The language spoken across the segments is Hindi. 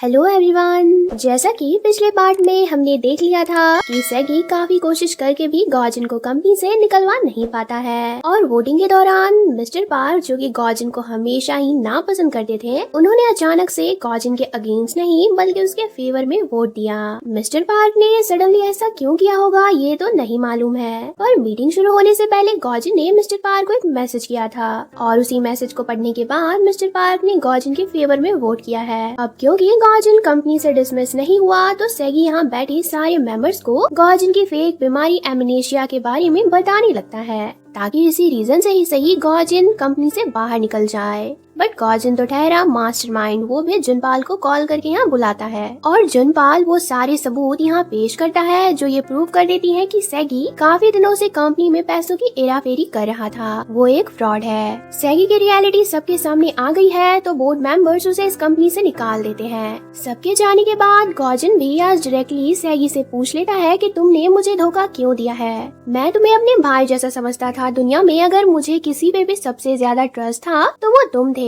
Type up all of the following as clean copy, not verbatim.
Hello everyone. जैसा कि पिछले पार्ट में हमने देख लिया था कि सैगी काफी कोशिश करके भी गॉजिन को कंपनी से निकलवा नहीं पाता है और वोटिंग के दौरान मिस्टर पार्क, जो कि गॉजिन को हमेशा ही नापसंद करते थे, उन्होंने अचानक से गॉजिन के अगेंस्ट नहीं बल्कि उसके फेवर में वोट दिया। मिस्टर पार्क ने सडनली ऐसा क्यों किया होगा ये तो नहीं मालूम है, पर मीटिंग शुरू होने से पहले गॉजिन ने मिस्टर पार्क को एक मैसेज किया था और उसी मैसेज को पढ़ने के बाद मिस्टर पार्क ने गॉजिन के फेवर में वोट किया है। अब क्योंकि गॉजिन कंपनी से डिसमिस नहीं हुआ तो सैगी यहाँ बैठे सारे मेंबर्स को गॉजिन की फेक बीमारी एमनेशिया के बारे में बताने लगता है ताकि इसी रीजन से ही सही गॉजिन कंपनी से बाहर निकल जाए। बट गॉजिन तो ठहरा मास्टरमाइंड, वो भी जुनपाल को कॉल करके यहाँ बुलाता है और जुनपाल वो सारे सबूत यहाँ पेश करता है जो ये प्रूव कर देती है कि सैगी काफी दिनों से कंपनी में पैसों की हेराफेरी कर रहा था, वो एक फ्रॉड है। सैगी की रियलिटी सबके सामने आ गई है तो बोर्ड मेंबर्स उसे इस कंपनी से निकाल देते हैं। सबके जाने के बाद गॉजिन भी आज डायरेक्टली सैगी से पूछ लेता है कि तुमने मुझे धोखा क्यों दिया है। मैं तुम्हें अपने भाई जैसा समझता था, दुनिया में अगर मुझे किसी पे भी सबसे ज्यादा ट्रस्ट था तो वो तुम थे।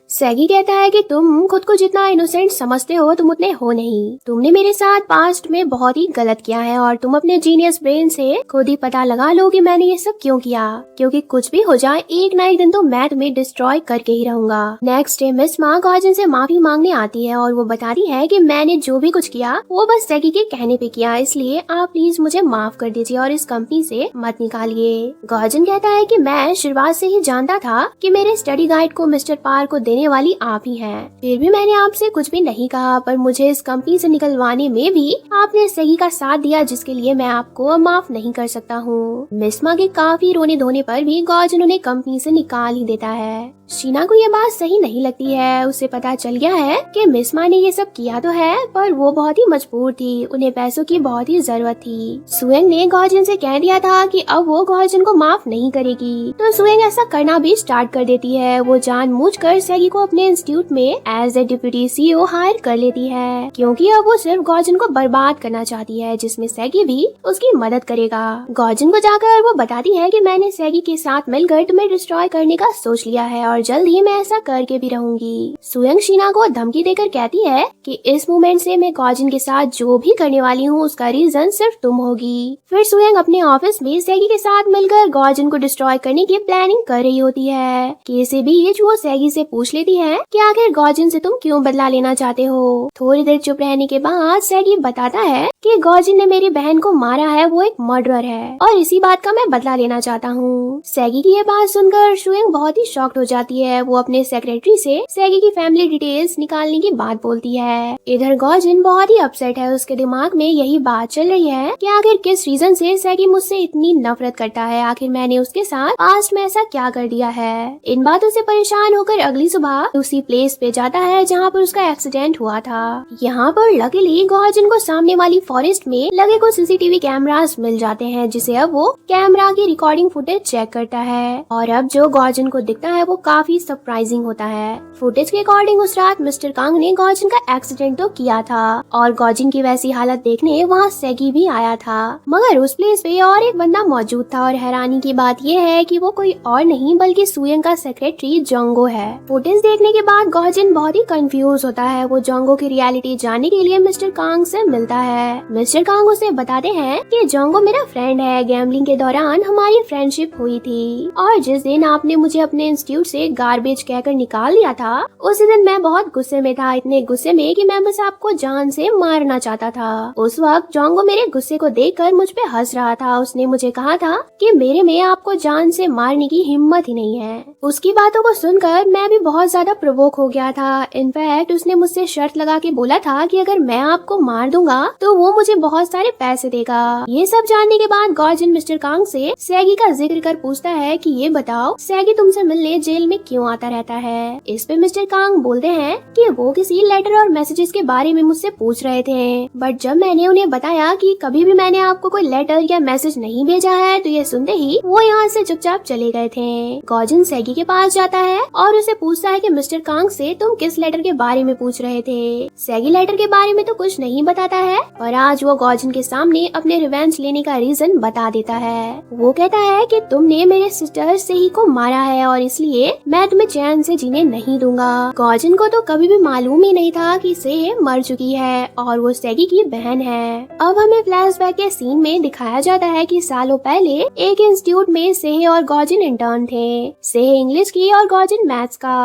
सैगी कहता है कि तुम खुद को जितना इनोसेंट समझते हो तुम उतने हो नहीं, तुमने मेरे साथ पास्ट में बहुत ही गलत किया है और तुम अपने जीनियस ब्रेन से खुद ही पता लगा लो कि मैंने ये सब क्यों किया, क्योंकि कुछ भी हो जाए एक ना एक दिन तो मैं तुम्हें डिस्ट्रॉय करके ही रहूंगा। नेक्स्ट डे मिस माँ गॉजिन से माफी मांगने आती है और वो बताती है कि मैंने जो भी कुछ किया वो बस सैगी के कहने पे किया, इसलिए आप प्लीज मुझे माफ कर दीजिए और इस कंपनी से मत निकालिए। गॉजिन कहता है कि मैं शुरुआत से ही जानता था कि मेरे स्टडी गाइड को मिस्टर पार्क को देने वाली आप ही हैं, फिर भी मैंने आपसे कुछ भी नहीं कहा, पर मुझे इस कंपनी से निकलवाने में भी आपने सही का साथ दिया जिसके लिए मैं आपको माफ नहीं कर सकता हूँ। मिस्मा के काफी रोने धोने पर भी गॉजिन उन्हें कंपनी से निकाल ही देता है। शीना को ये बात सही नहीं लगती है, उसे पता चल गया है कि मिस्मा ने ये सब किया तो है पर वो बहुत ही मजबूर थी, उन्हें पैसों की बहुत ही जरूरत थी। सुएंग ने गॉजिन से कह दिया था कि अब वो गॉजिन को माफ नहीं करेगी, तो सुएंग ऐसा करना भी स्टार्ट कर देती है। वो जानबूझकर सैगी को अपने इंस्टीट्यूट में as a deputy CEO hire कर लेती है क्योंकि अब वो सिर्फ गॉजिन को बर्बाद करना चाहती है, जिसमें सैगी भी उसकी मदद करेगा। गॉजिन को जाकर वो बताती है कि मैंने सैगी के साथ मिलकर तुम्हें डिस्ट्रॉय करने का सोच लिया है और जल्द ही मैं ऐसा करके भी रहूंगी। सुयंग शीना को धमकी देकर कहती है कि इस मोमेंट से मैं गॉजिन के साथ जो भी करने वाली हूँ उसका रीजन सिर्फ तुम होगी। फिर सुयंग अपने ऑफिस में सैगी के साथ मिलकर गॉजिन को डिस्ट्रॉय करने की प्लानिंग कर रही होती है कि इसी बीच वो सैगी से पूछ लेती है कि आखिर गॉजिन से तुम क्यों बदला लेना चाहते हो। थोड़ी देर चुप रहने के बाद सैगी बताता है कि गॉजिन ने मेरी बहन को मारा है, वो एक मर्डरर है और इसी बात का मैं बदला लेना चाहता हूँ। सैगी की ये बात सुनकर सुयंग बहुत ही शॉक्ड हो जाती है। वो अपने सेक्रेटरी से सैगी की फैमिली डिटेल्स निकालने की बात बोलती है। इधर गॉजिन बहुत ही अपसेट है, उसके दिमाग में यही बात चल रही है कि आखिर किस रीजन से सैगी मुझसे इतनी नफरत करता है, आखिर मैंने उसके साथ पास्ट में ऐसा क्या कर दिया है। इन बातों से परेशान होकर अगली सुबह उसी प्लेस पे जाता है जहाँ पर उसका एक्सीडेंट हुआ था। यहाँ पर लकीली गॉजिन को सामने वाली फॉरेस्ट में लगे कुछ सीसीटीवी कैमरास मिल जाते हैं, जिसे अब वो कैमरा की रिकॉर्डिंग फुटेज चेक करता है और अब जो गॉजिन को दिखता है वो काफी सरप्राइजिंग होता है। फुटेज के अकॉर्डिंग उस रात मिस्टर कांग ने गॉजिन का एक्सीडेंट तो किया था और गॉजिन की वैसी हालत देखने वहाँ सैगी भी आया था, मगर उस प्लेस पे और एक बंदा मौजूद था और हैरानी की बात यह है कि वो कोई और नहीं बल्कि सुयंग का सेक्रेटरी जोंगो है। फुटेज देखने के बाद गॉजिन बहुत ही कंफ्यूज होता है। वो जोंगो की रियलिटी जानने के लिए मिस्टर कांग से मिलता है। मिस्टर कांग उसे बताते हैं कि जोंगो मेरा फ्रेंड है, गैम्बलिंग के दौरान हमारी फ्रेंडशिप हुई थी और जिस दिन आपने मुझे अपने इंस्टीट्यूट से गार्बेज कहकर निकाल दिया था उसी दिन मैं बहुत गुस्से में था, इतने गुस्से में कि मैं बस आपको जान से मारना चाहता था। उस वक्त जोंगो मेरे गुस्से को देखकर मुझ पे हंस रहा था। उसने मुझे कहा था कि मेरे में आपको जान से मारने की हिम्मत ही नहीं है। उसकी बातों को सुनकर मैं भी बहुत ज्यादा प्रोवोक हो गया था। इनफैक्ट उसने मुझसे शर्त लगा के बोला था कि अगर मैं आपको मार दूंगा तो वो मुझे बहुत सारे पैसे देगा। ये सब जानने के बाद गॉजिन मिस्टर कांग से सैगी का जिक्र कर पूछता है कि ये बताओ सैगी तुमसे मिलने जेल में क्यों आता रहता है। इस पे मिस्टर कांग बोलते हैं कि वो किसी लेटर और मैसेजेस के बारे में मुझसे पूछ रहे थे, बट जब मैंने उन्हें बताया कि कभी भी मैंने आपको कोई लेटर या मैसेज नहीं भेजा है तो ये सुनते ही वो यहाँ से चुपचाप चले गए थे। गॉजिन सैगी के पास जाता है और उसे पूछता है कि मिस्टर कांग से तुम किस लेटर के बारे में पूछ रहे थे। सैगी लेटर के बारे में तो कुछ नहीं बताता है, पर आज वो गॉजिन के सामने अपने रिवेंज लेने का रीजन बता देता है। वो कहता है कि तुमने मेरे सिस्टर सेही को मारा है और इसलिए मैं तुम्हें चैन से जीने नहीं दूंगा। गॉजिन को तो कभी भी मालूम ही नहीं था कि सेहे मर चुकी है और वो सैगी की बहन है। अब हमें फ्लैशबैक के सीन में दिखाया जाता है कि सालों पहले एक इंस्टीट्यूट में सेहे और गॉजिन इंटर्न थे। सेहे इंग्लिश की और गॉजिन मैथ्स का।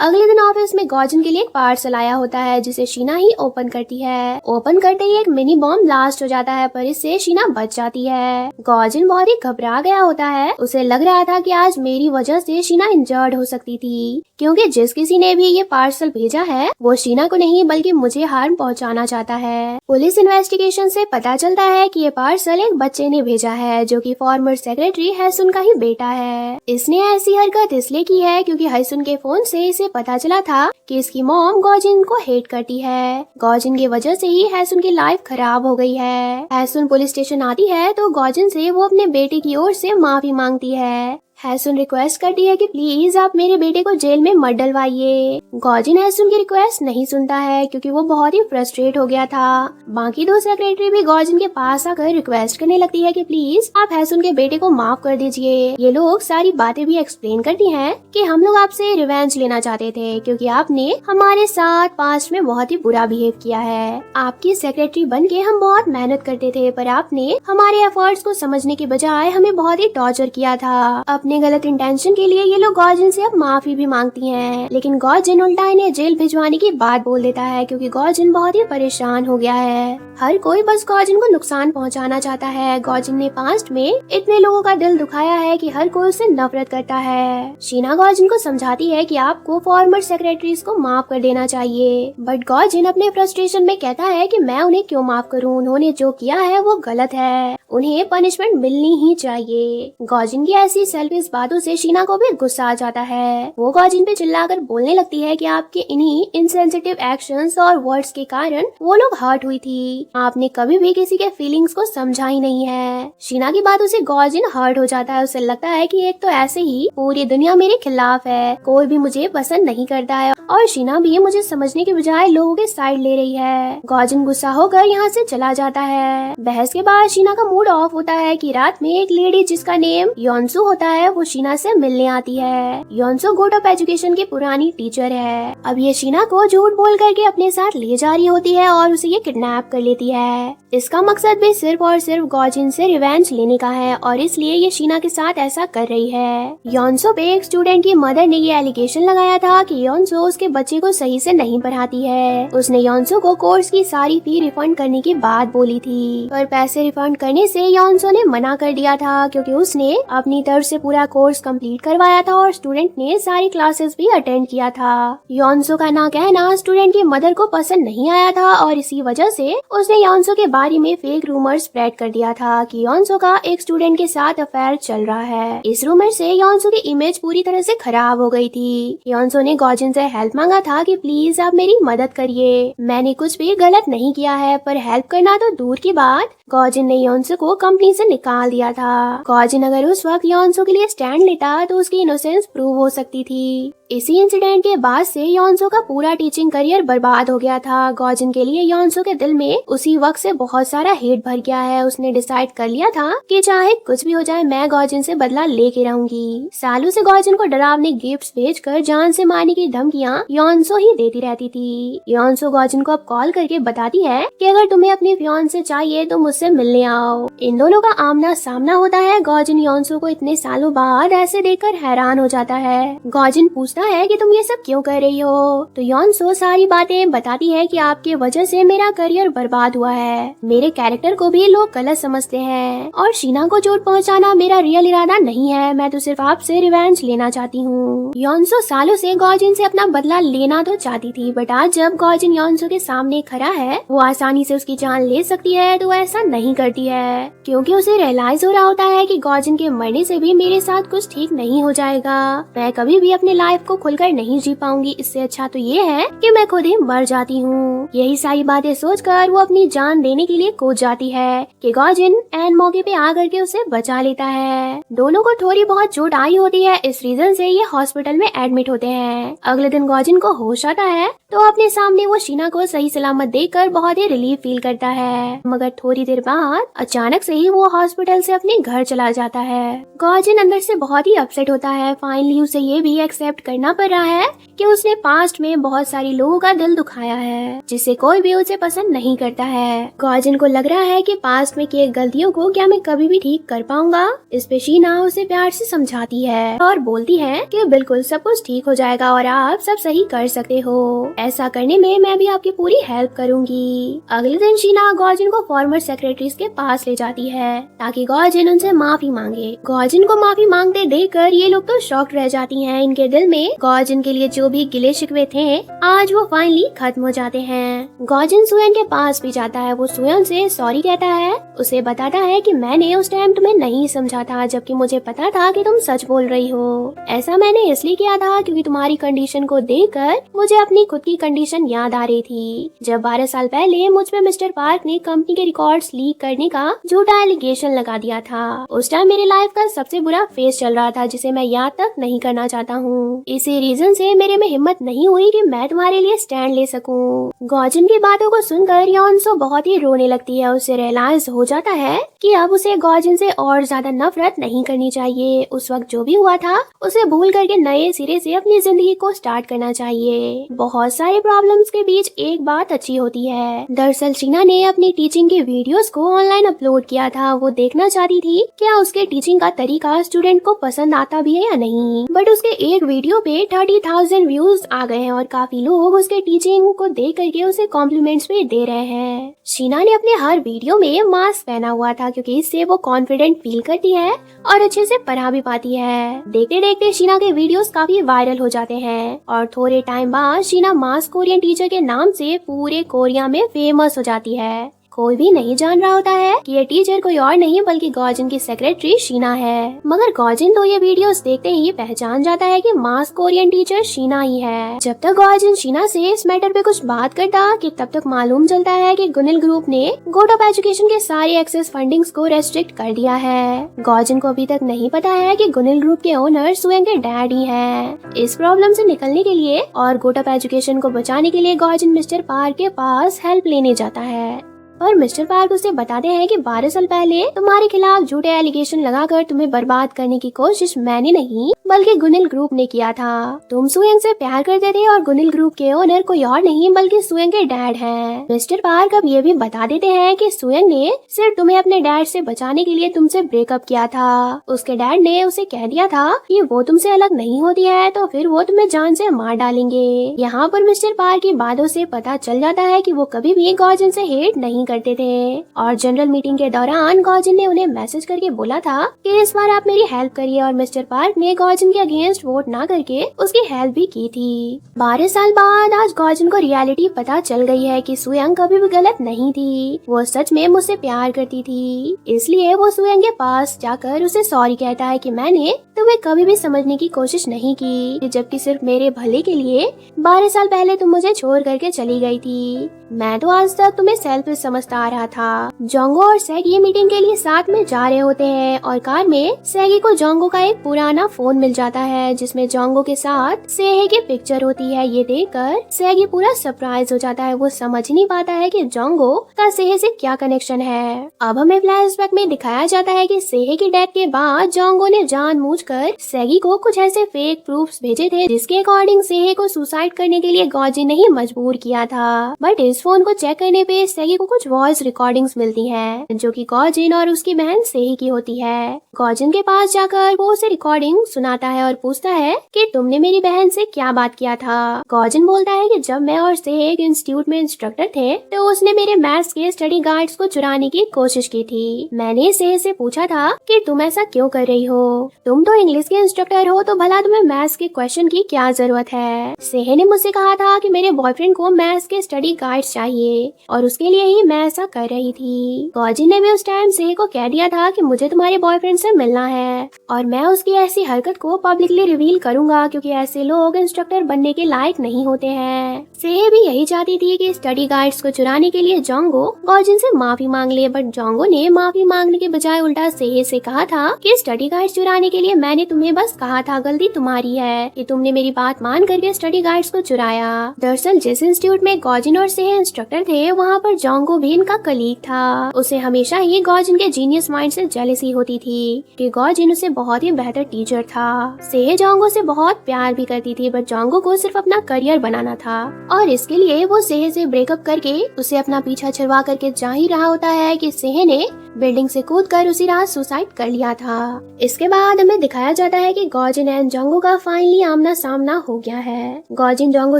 अगले दिन ऑफिस में गॉजिन के लिए एक पार्सल आया होता है जिसे शीना ही ओपन करती है। ओपन करते ही एक मिनी बॉम्ब ब्लास्ट हो जाता है, पर इससे शीना बच जाती है। गॉजिन बहुत ही घबरा गया होता है। उसे लग रहा था कि आज मेरी वजह से शीना इंजर्ड हो सकती थी, क्योंकि जिस किसी ने भी ये पार्सल भेजा है वो शीना को नहीं बल्कि मुझे हार्म पहुंचाना चाहता है। पुलिस इन्वेस्टिगेशन से पता चलता है कि ये पार्सल एक बच्चे ने भेजा है जो कि फॉर्मर सेक्रेटरी हैसुन का ही बेटा है। इसने ऐसी हरकत इसलिए की है क्योंकि हैसुन के फोन से इसे पता चला था कि इसकी मॉम गॉजिन को हेट करती है। गॉजिन की वजह से ही हैसुन की लाइफ खराब हो गई है। हैसुन पुलिस स्टेशन आती है तो गॉजिन से वो अपने बेटे की ओर से माफी मांगती है। हैसुन रिक्वेस्ट करती है कि प्लीज आप मेरे बेटे को जेल में मत डलवाइए। गॉजिन हैसुन की रिक्वेस्ट नहीं सुनता है क्योंकि वो बहुत ही फ्रस्ट्रेट हो गया था। बाकी दो सेक्रेटरी भी गॉजिन के पास आकर रिक्वेस्ट करने लगती है कि प्लीज आप हैसुन के बेटे को माफ कर दीजिए। ये लोग सारी बातें भी एक्सप्लेन करती हैं कि हम लोग आपसे रिवेंज लेना चाहते थे क्योंकि आपने हमारे साथ पास्ट में बहुत ही बुरा बिहेव किया है। आपकी सेक्रेटरी बन के हम बहुत मेहनत करते थे, पर आपने हमारे एफर्ट्स को समझने के बजाय हमें बहुत ही टॉर्चर किया था। अपने गलत इंटेंशन के लिए ये लोग गॉजिन से अब माफी भी मांगती हैं, लेकिन गॉजिन उल्टा इन्हें जेल भिजवाने की बात बोल देता है क्योंकि गॉजिन बहुत ही परेशान हो गया है। हर कोई बस गॉजिन को नुकसान पहुंचाना चाहता है। गॉजिन ने पास्ट में इतने लोगों का दिल दुखाया है कि हर कोई उससे नफरत करता है। शीना गॉजिन को समझाती है कि आपको फॉर्मर सेक्रेटरीज को माफ कर देना चाहिए, बट गॉजिन अपने फ्रस्ट्रेशन में कहता है कि मैं उन्हें क्यों माफ करूं, उन्होंने जो किया है वो गलत है, उन्हें पनिशमेंट मिलनी ही चाहिए। गॉजिन की ऐसी सेल्फिश बातों से शीना को भी गुस्सा आ जाता है। वो गॉजिन पे चिल्लाकर बोलने लगती है कि आपके इन्हीं इनसेंसिटिव एक्शंस और वर्ड्स के कारण वो लोग हर्ट हुई थी। आपने कभी भी किसी के फीलिंग्स को समझा ही नहीं है। शीना की बातों से गॉजिन हर्ट हो जाता है। उसे लगता है कि एक तो ऐसे ही पूरी दुनिया मेरे खिलाफ है, कोई भी मुझे पसंद नहीं करता है और शीना भी मुझे समझने के बजाय लोगों के साइड ले रही है। गॉजिन गुस्सा होकर यहाँ से चला जाता है। बहस के बाद शीना का मूड ऑफ होता है कि रात में एक लेडी जिसका नेम योनसू होता है वो शीना से मिलने आती है। योनसू गुड ऑफ एजुकेशन की पुरानी टीचर है। अब ये शीना को झूठ बोल करके अपने साथ ले जा रही होती है और उसे ये किडनैप कर लेती है। इसका मकसद भी सिर्फ और सिर्फ गॉजिन से रिवेंज लेने का है और इसलिए ये शीना के साथ ऐसा कर रही है। योनसू पे एक स्टूडेंट की मदर ने ये एलिगेशन लगाया था कि योनसू उसके बच्चे को सही से नहीं पढ़ाती है। उसने योनसू को कोर्स की सारी फी रिफंड करने की बात बोली थी, पर पैसे रिफंड करने से योनसू ने मना कर दिया था क्योंकि उसने अपनी तरफ से पूरा कोर्स कंप्लीट करवाया था और स्टूडेंट ने सारी क्लासेस भी अटेंड किया था। योनसू का ना कहना स्टूडेंट की मदर को पसंद नहीं आया था और इसी वजह से उसने योनसू के बारे में फेक रूमर स्प्रेड कर दिया था कि योनसू का एक स्टूडेंट के साथ अफेयर चल रहा है। इस रूमर से योनसू की इमेज पूरी तरह से खराब हो गई थी। योनसू ने गॉजिन से हेल्प मांगा था कि प्लीज आप मेरी मदद करिए, मैंने कुछ भी गलत नहीं किया है, पर हेल्प करना तो दूर की बात, गॉजिन ने योनसू को कंपनी से निकाल दिया था। गॉजिन अगर उस वक्त योनसू के लिए स्टैंड लेता तो उसकी इनोसेंस प्रूव हो सकती थी। इसी इंसिडेंट के बाद से योनसू का पूरा टीचिंग करियर बर्बाद हो गया था। गॉजिन के लिए योनसू के दिल में उसी वक्त से बहुत सारा हेट भर गया है। उसने डिसाइड कर लिया था कि चाहे कुछ भी हो जाए मैं गॉजिन से बदला लेके रहूंगी। सालों से गॉजिन को डरावने गिफ्ट्स भेजकर जान से मारने की धमकियां योनसू ही देती रहती थी। योनसू गॉजिन को अब कॉल करके बताती है कि अगर तुम्हें अपने फियांसे चाहिए तो मुझसे मिलने आओ। इन दोनों का आमना सामना होता है। गॉजिन योनसू को इतने सालों बाद ऐसे देखकर हैरान हो जाता है। गॉजिन पूछता है कि तुम ये सब क्यों कर रही हो, तो योनसू सारी बातें बताती है कि आपकी वजह से मेरा करियर बर्बाद हुआ है, मेरे कैरेक्टर को भी लोग गलत समझते हैं और शीना को चोट पहुंचाना मेरा रियल इरादा नहीं है, मैं तो सिर्फ आपसे रिवेंज लेना चाहती हूँ। योनसू सालों से गॉजिन से अपना बदला लेना तो चाहती थी, बट आज जब गॉजिन योनसू के सामने खड़ा है, वो आसानी से उसकी जान ले सकती है तो ऐसा नहीं करती है क्योंकि उसे रियलाइज हो रहा होता है कि गॉजिन के मरने से भी मेरे साथ कुछ ठीक नहीं हो जाएगा। मैं कभी भी अपने लाइफ को खुलकर नहीं जी पाऊंगी, इससे अच्छा तो ये है कि मैं खुद ही मर जाती हूँ। यही सारी बातें सोचकर वो अपनी जान देने के लिए कूद जाती है कि गॉजिन एन मौके पे आकर के उसे बचा लेता है। दोनों को थोड़ी बहुत चोट आई होती है, इस रीजन से ये हॉस्पिटल में एडमिट होते हैं। अगले दिन गॉजिन को होश आता है तो अपने सामने वो शीना को सही सलामत देखकर बहुत ही रिलीफ फील करता है, मगर थोड़ी देर बाद अचानक से ही वो हॉस्पिटल से अपने घर चला जाता है। गॉजिन अंदर से बहुत ही अपसेट होता है। फाइनली उसे ये भी एक्सेप्ट करना पड़ रहा है कि उसने पास्ट में बहुत सारे लोगों का दिल दुखाया है, जिससे कोई भी उसे पसंद नहीं करता है। गॉजिन को लग रहा है कि पास्ट में किए गलतियों को क्या मैं कभी भी ठीक कर पाऊंगा। इस पे शीना उसे प्यार से समझाती है और बोलती है कि बिल्कुल सब कुछ ठीक हो जाएगा और आप सब सही कर सकते हो। ऐसा करने में मैं भी आपकी पूरी हेल्प करूंगी। अगले दिन शीना गॉजिन को फॉर्मर सेक्रेटरीज के पास ले जाती है ताकि गॉजिन उनसे माफी मांगे। गॉजिन को माफी मांगते देखकर ये लोग तो शॉक्ड रह जाती हैं। इनके दिल में गॉजिन के लिए जो भी गिले शिकवे थे आज वो फाइनली खत्म हो जाते हैं। गॉजिन सुयन के पास भी जाता है। वो सुयन से सॉरी कहता है, उसे बताता है कि मैंने उस टाइम तुम्हें नहीं समझा था, जबकि मुझे पता था कि तुम सच बोल रही हो। ऐसा मैंने इसलिए किया था क्योंकि तुम्हारी कंडीशन को देखकर मुझे अपनी खुद की कंडीशन याद आ रही थी। जब 12 साल पहले मुझ पे मिस्टर पार्क ने कंपनी के रिकॉर्ड्स लीक करने का झूठा एलिगेशन लगा दिया था, उस टाइम मेरे लाइफ का सबसे बुरा फेज चल रहा था जिसे मैं याद तक नहीं करना चाहता हूँ। इसी रीजन से मेरे में हिम्मत नहीं हुई कि मैं तुम्हारे लिए स्टैंड ले सकूं। गॉजिन की बातों को सुनकर योनसो बहुत ही रोने लगती है। उसे रियलाइज हो जाता है कि अब उसे गॉजिन से और ज्यादा नफरत नहीं करनी चाहिए। उस वक्त जो भी हुआ था उसे भूल करके नए सिरे से अपनी जिंदगी को स्टार्ट करना चाहिए। बहुत सारे प्रॉब्लम्स के बीच एक बात अच्छी होती है। दरअसल शीना ने अपनी टीचिंग के वीडियोस को ऑनलाइन अपलोड किया था। वो देखना चाहती थी क्या उसके टीचिंग का तरीका स्टूडेंट को पसंद आता भी है या नहीं, बट उसके एक वीडियो पे 30,000 व्यूज आ गए हैं और काफी लोग उसके टीचिंग को देख करके उसे कॉम्प्लीमेंट्स भी दे रहे हैं। शीना ने अपने हर वीडियो में मास्क पहना हुआ था क्योंकि इससे वो कॉन्फिडेंट फील करती है और अच्छे से पढ़ा भी पाती है। देखते देखते शीना के वीडियोस काफी वायरल हो जाते हैं और थोड़े टाइम बाद शीना मास कोरियन टीचर के नाम से पूरे कोरिया में फेमस हो जाती है। कोई भी नहीं जान रहा होता है कि ये टीचर कोई और नहीं बल्कि गॉजिन की सेक्रेटरी शीना है, मगर गॉजिन तो ये वीडियोस देखते ही पहचान जाता है कि मास कोरियन टीचर शीना ही है। जब तक गॉजिन शीना से इस मैटर पे कुछ बात करता कि तब तक मालूम चलता है कि गुनिल ग्रुप ने गोट ऑफ एजुकेशन के सारे एक्सेस फंडिंग्स को रेस्ट्रिक्ट कर दिया है। गॉजिन को अभी तक नहीं पता है कि गुनिल ग्रुप के ओनर सुयंग के डैड ही है। इस प्रॉब्लम से निकलने के लिए और गोट ऑफ एजुकेशन को बचाने के लिए गॉजिन मिस्टर पार्क के पास हेल्प लेने जाता है और मिस्टर पार्क उसे बताते हैं कि 12 साल पहले तुम्हारे खिलाफ झूठे एलिगेशन लगाकर तुम्हें बर्बाद करने की कोशिश मैंने नहीं बल्कि गुनिल ग्रुप ने किया था। तुम सुयंग से प्यार करते थे और गुनिल ग्रुप के ओनर कोई और नहीं बल्कि सुयंग के डैड हैं। मिस्टर पार्क अब ये भी बता देते हैं कि सुयंग ने सिर्फ तुम्हें अपने डैड से बचाने के लिए तुमसे ब्रेकअप किया था। उसके डैड ने उसे कह दिया था कि वो तुमसे अलग नहीं होती है तो फिर वो तुम्हें जान से मार डालेंगे। यहाँ पर मिस्टर पार्क की बातों से पता चल जाता है कि वो कभी भी गॉजिन से हेट नहीं करते थे और जनरल मीटिंग के दौरान गॉजिन ने उन्हें मैसेज करके बोला था कि इस बार आप मेरी हेल्प करिए और मिस्टर पार्क ने गॉजिन के अगेंस्ट वोट ना करके उसकी हेल्प भी की थी। 12 साल बाद आज गॉजिन को रियलिटी पता चल गई है कि सुयंग कभी भी गलत नहीं थी, वो सच में मुझसे प्यार करती थी। इसलिए वो सुयंग के पास जाकर उसे सॉरी कहता है कि मैंने तुम्हें कभी भी समझने की कोशिश नहीं की, जबकि सिर्फ मेरे भले के लिए 12 साल पहले तुम मुझे छोड़ करके चली गई थी। मैं तो आज तक तुम्हें सेल्फिश समझता आ रहा था। जोंगो और सैगी मीटिंग के लिए साथ में जा रहे होते हैं और कार में सैगी को जोंगो का एक पुराना फोन मिल जाता है जिसमें जोंगो के साथ सेहे की पिक्चर होती है। ये देखकर सैगी पूरा सरप्राइज हो जाता है। वो समझ नहीं पाता है कि जोंगो का सेहे से क्या कनेक्शन है। अब हमें फ्लैशबैक में दिखाया जाता है कि सेहे की डेथ के बाद जोंगो ने जानबूझकर सैगी को कुछ ऐसे फेक प्रूफ्स भेजे थे जिसके अकॉर्डिंग सेहे को सुसाइड करने के लिए गॉजिन ने ही मजबूर किया था। बट इस फोन को चेक करने पे सैगी को कुछ वॉइस रिकॉर्डिंग्स मिलती हैं जो कि गॉजिन और उसकी बहन सेही की होती है। गॉजिन के पास जाकर वो उसे रिकॉर्डिंग सुनाता है और पूछता है कि तुमने मेरी बहन से क्या बात किया था। गॉजिन बोलता है कि जब मैं और सेहे एक इंस्टीट्यूट में इंस्ट्रक्टर थे तो उसने मेरे मैथ्स के स्टडी गाइड्स को चुराने की कोशिश की थी। मैंने सेहे से पूछा था कि तुम ऐसा क्यों कर रही हो, तुम तो इंग्लिश के इंस्ट्रक्टर हो तो भला तुम्हें मैथ्स के क्वेश्चन की क्या जरूरत है। सेहे ने मुझसे कहा था कि मेरे बॉयफ्रेंड को मैथ्स के स्टडी गाइड्स बॉयफ्रेंड्स चाहिए और उसके लिए ही मैं ऐसा कर रही थी। गॉजिन ने भी उस टाइम सेह को कह दिया था कि मुझे तुम्हारे बॉयफ्रेंड से मिलना है और मैं उसकी ऐसी हरकत को पब्लिकली रिवील करूंगा क्योंकि ऐसे लोग इंस्ट्रक्टर बनने के लायक नहीं होते हैं। सेह भी यही चाहती थी कि स्टडी गाइड्स को चुराने के लिए जोंगो गॉजिन से माफी मांग ले, बट जोंगो ने माफी मांगने के बजाय उल्टा सेह से कहा था कि स्टडी गाइड्स चुराने के लिए मैंने तुम्हें बस कहा था, गलती तुम्हारी है कि तुमने मेरी बात मान करके स्टडी गाइड्स को चुराया। दरअसल जिस इंस्टीट्यूट में गॉजिन और सेह इंस्ट्रक्टर थे वहाँ पर जोंगो भी इनका कलीग था। उसे हमेशा ही गॉजिन के जीनियस माइंड से जेलसी होती थी कि गॉजिन उसे बहुत ही बेहतर टीचर था। सेह जोंगो से बहुत प्यार भी करती थी, बट जोंगो को सिर्फ अपना करियर बनाना था और इसके लिए वो सेह से ब्रेकअप करके उसे अपना पीछा छुड़वा करके जा ही रहा होता है कि सेह ने बिल्डिंग से कूदकर उसी रात सुसाइड कर लिया था। इसके बाद हमें दिखाया जाता है कि गॉजिन एंड जोंगो का फाइनली आमना सामना हो गया है। गॉजिन जोंगो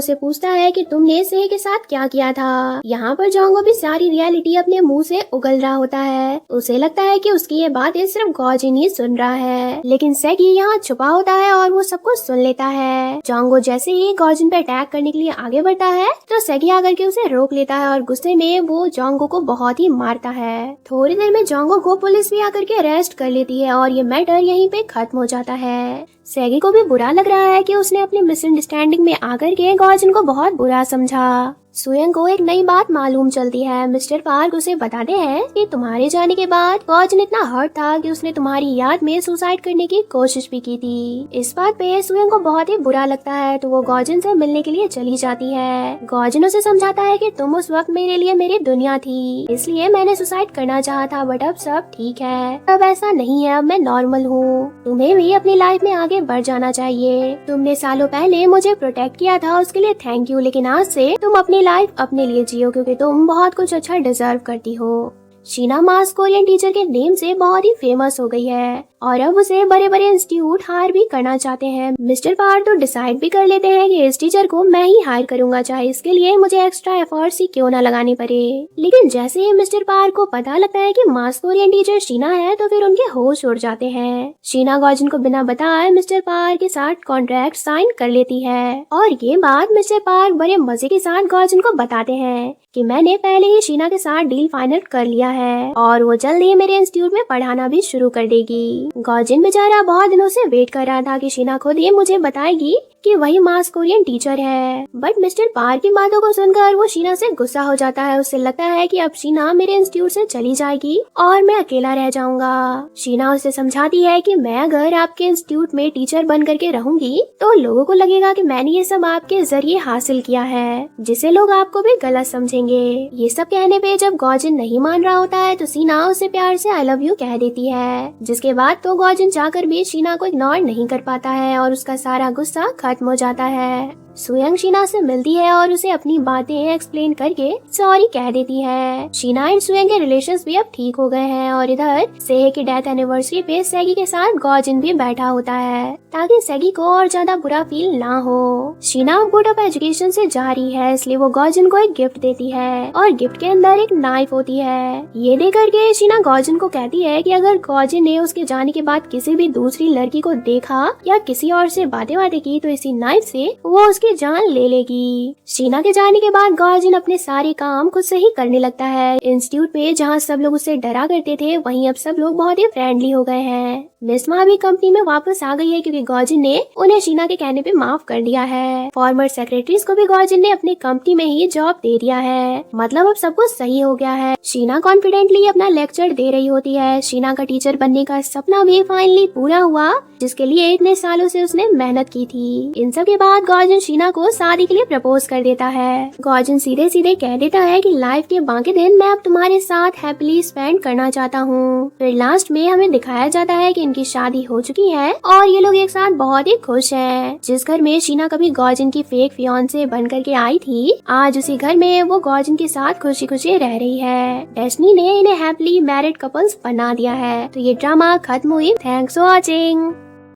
से पूछता है कि तुमने सेह के साथ क्या किया था। यहाँ पर जोंगो भी सारी रियलिटी अपने मुंह से उगल रहा होता है। उसे लगता है कि उसकी ये बातें सिर्फ गॉजिन ही सुन रहा है, लेकिन सेगी यहाँ छुपा होता है और वो सब कुछ सुन लेता है। जोंगो जैसे ही गॉजिन पे अटैक करने के लिए आगे बढ़ता है तो सेगी आकर के उसे रोक लेता है और गुस्से में वो जोंगो को बहुत ही मारता है। थोड़ी देर में जोंगो को पुलिस भी आकर के अरेस्ट कर लेती है और ये मैटर यहीं पे खत्म हो जाता है। सेगी को भी बुरा लग रहा है कि उसने अपनी मिसअंडरस्टैंडिंग में आकर के गॉजिन को बहुत बुरा समझा। सुयंग को एक नई बात मालूम चलती है। मिस्टर पार्क उसे बताते हैं कि तुम्हारे जाने के बाद गॉजिन इतना हर्ट था कि उसने तुम्हारी याद में सुसाइड करने की कोशिश भी की थी। इस बात पे सुयंग को बहुत ही बुरा लगता है तो वो गॉजिन से मिलने के लिए चली जाती है। गॉजिन उसे समझाता है कि तुम उस वक्त मेरे लिए मेरी दुनिया थी, इसलिए मैंने सुसाइड करना चाहा था, बट अब सब ठीक है, अब ऐसा नहीं है, अब मैं नॉर्मल हूँ। तुम्हें भी अपनी लाइफ में आगे बढ़ जाना चाहिए। तुमने सालों पहले मुझे प्रोटेक्ट किया था, उसके लिए थैंक यू, लेकिन आज से तुम अपनी लाइफ अपने लिए जियो क्योंकि तुम बहुत कुछ अच्छा डिजर्व करती हो। शीना मास कोरियन टीचर के नेम से बहुत ही फेमस हो गई है और अब उसे बड़े बड़े इंस्टीट्यूट हायर भी करना चाहते हैं। मिस्टर पार तो डिसाइड भी कर लेते हैं कि इस टीचर को मैं ही हायर करूंगा, चाहे इसके लिए मुझे एक्स्ट्रा एफर्ट्स ही क्यों ना लगाने पड़े। लेकिन जैसे ही मिस्टर पार को पता लगता है कि मास कोरियन टीचर शीना है तो फिर उनके होश उड़ जाते हैं। शीना गॉजिन को बिना बताए मिस्टर पार के साथ कॉन्ट्रैक्ट साइन कर लेती है और ये बात मिस्टर पार बड़े मजे के साथ गॉजिन को बताते हैं कि मैंने पहले ही शीना के साथ डील फाइनल कर लिया है और वो जल्द ही मेरे इंस्टीट्यूट में पढ़ाना भी शुरू कर देगी। गॉजिन बेचारा बहुत दिनों से वेट कर रहा था कि शीना खुद ये मुझे बताएगी कि वही मास कोरियन टीचर है, बट मिस्टर पार की बातों को सुनकर वो शीना से गुस्सा हो जाता है। उसे लगता है कि अब शीना मेरे इंस्टीट्यूट से चली जाएगी और मैं अकेला रह जाऊंगा। शीना उसे समझाती है कि मैं अगर आपके इंस्टीट्यूट में टीचर बन करके रहूंगी तो लोगों को लगेगा कि मैंने ये सब आपके जरिए हासिल किया है, जिसे लोग आपको भी गलत समझेंगे। ये सब कहने पे जब गॉजिन नहीं मान रहा होता है तो शीना उसे प्यार से आई लव यू कह देती है, जिसके बाद तो गॉजिन जाकर भी शीना को इग्नोर नहीं कर पाता है और उसका सारा गुस्सा खत्म हो जाता है। सुयंग शीना से मिलती है और उसे अपनी बातें एक्सप्लेन करके सॉरी कह देती है। शीना एंड सुयंग के रिलेशंस भी अब ठीक हो गए हैं और इधर सेह की डेथ एनिवर्सरी पे सेगी के साथ गॉजिन भी बैठा होता है ताकि सेगी को और ज्यादा बुरा फील ना हो। शीना अब बोर्ड ऑफ एजुकेशन से जा रही है, इसलिए वो गॉजिन को एक गिफ्ट देती है और गिफ्ट के अंदर एक नाइफ होती है। ये देख करके शीना गॉजिन को कहती है कि अगर गॉजिन ने उसके जाने के बाद किसी भी दूसरी लड़की को देखा या किसी और से बातें की तो इसी नाइफ से वो की जान ले लेगी। शीना के जाने के बाद गॉजिन अपने सारे काम खुद से ही करने लगता है। इंस्टीट्यूट पे जहाँ सब लोग उसे डरा करते थे वहीं अब सब लोग बहुत ही फ्रेंडली हो गए हैं। मिस मा भी कंपनी में वापस आ गई है क्योंकि गॉजिन ने उन्हें शीना के कहने पे माफ कर दिया है। फॉर्मर सेक्रेटरीज को भी गॉजिन ने अपनी कंपनी में ही जॉब दे दिया है, मतलब अब सब कुछ सही हो गया है। शीना कॉन्फिडेंटली अपना लेक्चर दे रही होती है। शीना का टीचर बनने का सपना भी फाइनली पूरा हुआ जिसके लिए इतने सालों से उसने मेहनत की थी। इन सब के बाद गॉजिन शीना को शादी के लिए प्रपोज कर देता है। गॉजिन सीधे सीधे कह देता है कि लाइफ के बाकी दिन मैं अब तुम्हारे साथ हैप्पीली स्पेंड करना चाहता हूँ। फिर लास्ट में हमें दिखाया जाता है कि इनकी शादी हो चुकी है और ये लोग एक साथ बहुत ही खुश हैं। जिस घर में शीना कभी गॉजिन की फेक फियांसे बन करके आई थी, आज उसी घर में वो गॉजिन के साथ खुशी खुशी रह रही है। डेस्टिनी ने इन्हें हैप्पीली मैरिड कपल्स बना दिया है। तो ये ड्रामा खत्म हुई। Thanks for watching.